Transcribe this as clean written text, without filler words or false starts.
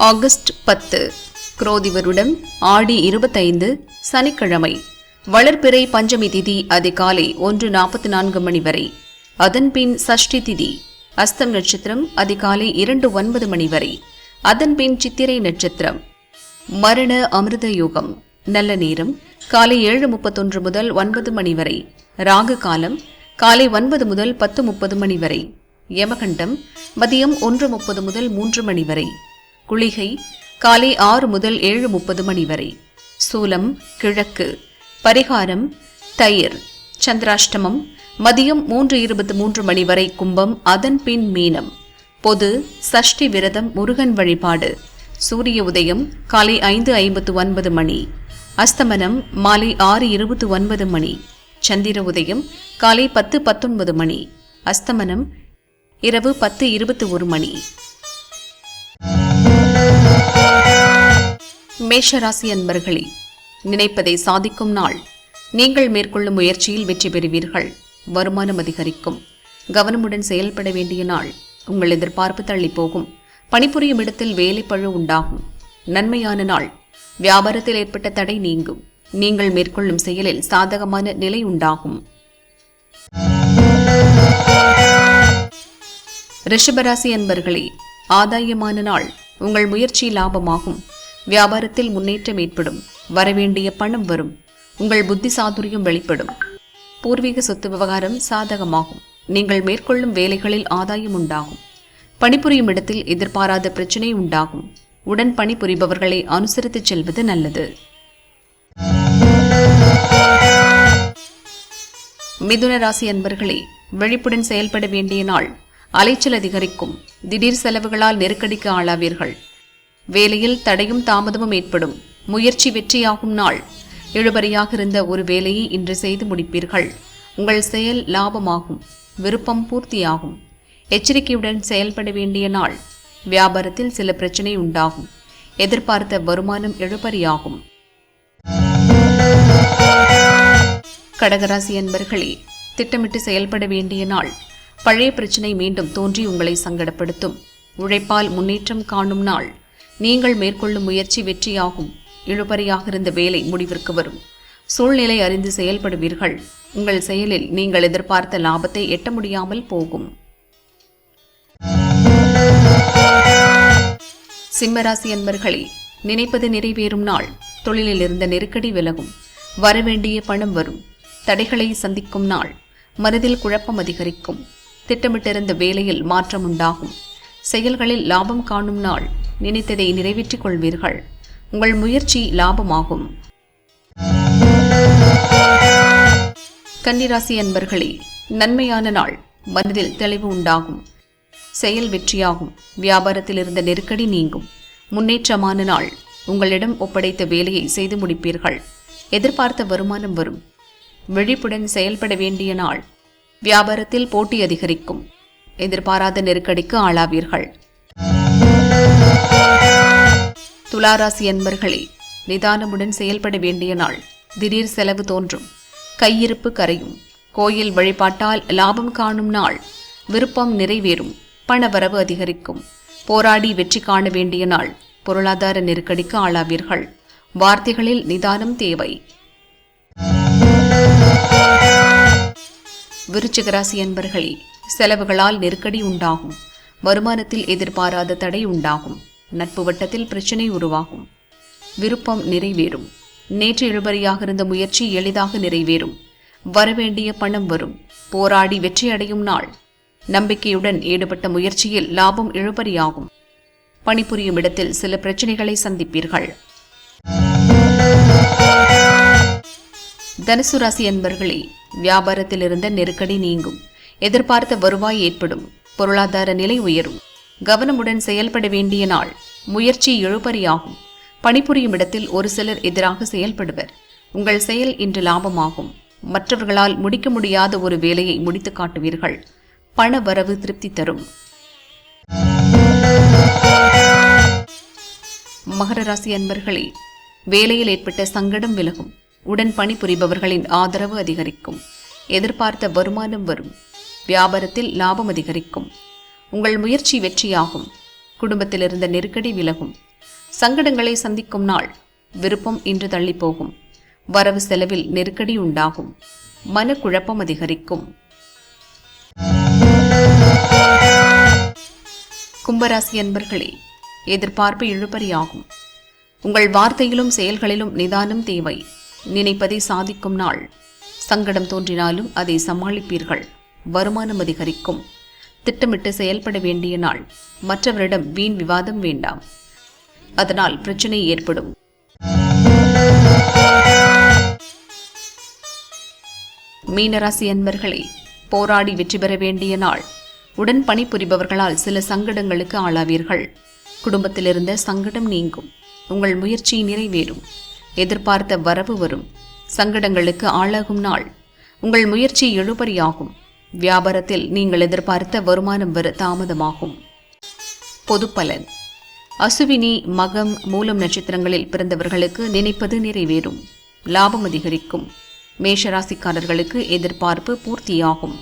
August 10 குரோதி வருடம் ஆடி 25 சனிக்கிழமை. வளர்பிறை பஞ்சமி திதி அதிகாலை 1:44 மணி வரை. அதன்பின் சஷ்டி திதி. அஸ்தம் நட்சத்திரம் அதிகாலை 2:09 மணி வரை. அதன்பின் சித்திரை நட்சத்திரம். மரண அமிர்த யோகம். நல்ல நேரம் காலை 7:31 முதல் 9 மணி வரை. ராகு காலம் காலை 9 முதல் 10:30 மணி வரை. யமகண்டம் மதியம் 1:30 முதல் 3 மணி வரை. குளிகை காலை 6 முதல் 7:30 மணி வரை. சூலம் கிழக்கு. பரிகாரம் தயிர். சந்திராஷ்டமம் மதியம் 3:23 மணி வரை கும்பம், அதன் பின் மீனம். பொது சஷ்டி விரதம், முருகன் வழிபாடு. சூரிய உதயம் காலை 5:59 மணி. அஸ்தமனம் மாலை 6:29 மணி. சந்திர உதயம் காலை 10:19 மணி. அஸ்தமனம் இரவு 10:21 மணி. மேஷராசி அன்பர்களே, நினைப்பதை சாதிக்கும் நாள். நீங்கள் மேற்கொள்ளும் முயற்சியில் வெற்றி பெறுவீர்கள். வருமானம் அதிகரிக்கும். கவனமுடன் செயல்பட வேண்டிய நாள். உங்கள் எதிர்பார்ப்பு தள்ளி போகும். பணிபுரியும் இடத்தில் வேலைப்பழு உண்டாகும். நன்மையான நாள். வியாபாரத்தில் ஏற்பட்ட தடை நீங்கும். நீங்கள் மேற்கொள்ளும் செயலில் சாதகமான நிலை உண்டாகும். ரிஷபராசி அன்பர்களே, ஆதாயமான நாள். உங்கள் முயற்சி லாபமாகும். வியாபாரத்தில் முன்னேற்றம் ஏற்படும். வரவேண்டிய பணம் வரும். உங்கள் புத்தி சாதுரியம் வெளிப்படும். பூர்வீக சொத்து விவகாரம் சாதகமாகும். நீங்கள் மேற்கொள்ளும் வேலைகளில் ஆதாயம் உண்டாகும். பணிபுரியும் இடத்தில் எதிர்பாராத பிரச்சினை உண்டாகும். உடன் பணிபுரிபவர்களை அனுசரித்துச் செல்வது நல்லது. மிதுன ராசி அன்பர்களே, விழிப்புடன் செயல்பட வேண்டிய நாள். அலைச்சல் அதிகரிக்கும். திடீர் செலவுகளால் நெருக்கடிக்கு ஆளாவீர்கள். வேலையில் தடையும் தாமதமும் ஏற்படும். முயற்சி வெற்றியாகும் நாள். இழுபறியாக இருந்த ஒரு வேலையை இன்று செய்து முடிப்பீர்கள். உங்கள் செயல் லாபமாகும். விருப்பம் பூர்த்தியாகும். எச்சரிக்கையுடன் செயல்பட வேண்டிய நாள். வியாபாரத்தில் சில பிரச்சனை உண்டாகும். எதிர்பார்த்த வருமானம் இழுபறியாகும். கடகராசி அன்பர்களே, திட்டமிட்டு செயல்பட வேண்டிய நாள். பழைய பிரச்சினை மீண்டும் தோன்றி உங்களை சங்கடப்படுத்தும். உழைப்பால் முன்னேற்றம் காணும் நாள். நீங்கள் மேற்கொள்ளும் முயற்சி வெற்றியாகும். இழுபறியாக இருந்த வேலை முடிவிற்கு வரும். சூழ்நிலை அறிந்து செயல்படுவீர்கள். உங்கள் செயலில் நீங்கள் எதிர்பார்த்த லாபத்தை எட்ட முடியாமல் போகும். சிம்மராசி அன்பர்களே, நினைப்பது நிறைவேறும் நாள். தொழிலில் இருந்த நெருக்கடி விலகும். வரவேண்டிய பணம் வரும். தடைகளை சந்திக்கும் நாள். மனதில் குழப்பம் அதிகரிக்கும். திட்டமிட்டிருந்த வேலையில் மாற்றம் உண்டாகும். செயல்களில் லாபம் காணும் நாள். நினைத்ததை நிறைவேற்றிக் கொள்வீர்கள். உங்கள் முயற்சி லாபமாகும். கன்னிராசி அன்பர்களே, நன்மையான நாள். மனதில் தெளிவு உண்டாகும். செயல் வெற்றியாகும். வியாபாரத்தில் இருந்த நெருக்கடி நீங்கும். முன்னேற்றமான நாள். உங்களிடம் ஒப்படைத்த வேலையை செய்து முடிப்பீர்கள். எதிர்பார்த்த வருமானம் வரும். விழிப்புடன் செயல்பட வேண்டிய நாள். வியாபாரத்தில் போட்டி அதிகரிக்கும். எதிர்பாராத நெருக்கடிக்கு ஆளாவீர்கள். துளாராசி அன்பர்களே, நிதானமுடன் செயல்பட வேண்டிய நாள். திடீர் செலவு தோன்றும். கையிருப்பு கரையும். கோயில் வழிபாட்டால் லாபம் காணும் நாள். விருப்பம் நிறைவேறும். பணவரவு அதிகரிக்கும். போராடி வெற்றி காண வேண்டிய நாள். பொருளாதார நெருக்கடிக்கு ஆளாவீர்கள். வார்த்தைகளில் நிதானம் தேவை. விருச்சிகராசி அன்பர்களே, செலவுகளால் நெருக்கடி உண்டாகும். வருமானத்தில் எதிர்பாராத தடை உண்டாகும். நட்பு வட்டத்தில் பிரச்சினை உருவாகும். விருப்பம் நிறைவேறும். நேற்று இழுபறியாக இருந்த முயற்சி எளிதாக நிறைவேறும். வரவேண்டிய பணம் வரும். போராடி வெற்றியடையும் நாள். நம்பிக்கையுடன் ஈடுபட்ட முயற்சியில் லாபம் இழுபறியாகும். பணிபுரியும் இடத்தில் சில பிரச்சனைகளை சந்திப்பீர்கள். தனுசு ராசி அன்பர்களே, வியாபாரத்தில் இருந்த நெருக்கடி நீங்கும். எதிர்பார்த்த வருவாய் ஏற்படும். பொருளாதார நிலை உயரும். கவனமுடன் செயல்பட வேண்டிய நாள். முயற்சி இழுபறியாகும். பணிபுரியும் இடத்தில் ஒரு சிலர் எதிராக செயல்படுவர். உங்கள் செயல் இன்று லாபமாகும். மற்றவர்களால் முடிக்க முடியாத ஒரு வேலையை முடித்து காட்டுவீர்கள். பண வரவு திருப்தி தரும். மகர ராசி அன்பர்களே, வேலையில் ஏற்பட்ட சங்கடம் விலகும். உடன் பணிபுரிபவர்களின் ஆதரவு அதிகரிக்கும். எதிர்பார்த்த வருமானம் வரும். வியாபாரத்தில் லாபம் அதிகரிக்கும். உங்கள் முயற்சி வெற்றியாகும். குடும்பத்தில் இருந்த நெருக்கடி விலகும். சங்கடங்களை சந்திக்கும் நாள். விருப்பம் இன்று தள்ளிப்போகும். வரவு செலவில் நெருக்கடி உண்டாகும். மனக்குழப்பம் அதிகரிக்கும். கும்பராசி அன்பர்களே, எதிர்பார்ப்பு இழுபறியாகும். உங்கள் வார்த்தையிலும் செயல்களிலும் நிதானம் தேவை. நினைப்பதை சாதிக்கும் நாள். சங்கடம் தோன்றினாலும் அதை சமாளிப்பீர்கள். வருமானம் அதிகரிக்கும். திட்டமிட்டு செயல்பட வேண்டிய நாள். மற்றவரிடம் வீண் விவாதம் வேண்டாம், அதனால் பிரச்சனை ஏற்படும். மீனராசி அன்பர்களே, போராடி வெற்றி பெற வேண்டிய நாள். உடன் பணிபுரிபவர்களால் சில சங்கடங்களுக்கு ஆளாவீர்கள். குடும்பத்தில் இருந்த சங்கடம் நீங்கும். உங்கள் முயற்சி நிறைவேறும். எதிர்பார்த்த வரவு வரும். சங்கடங்களுக்கு ஆளாகும் நாள். உங்கள் முயற்சி இழுபறியாகும். வியாபாரத்தில் நீங்கள் எதிர்பார்த்த வருமானம் வர தாமதமாகும். பொது பலன். அசுவினி, மகம், மூலம் நட்சத்திரங்களில் பிறந்தவர்களுக்கு நினைப்பது நிறைவேறும். லாபம் அதிகரிக்கும். மேஷராசிக்காரர்களுக்கு எதிர்பார்ப்பு பூர்த்தியாகும்.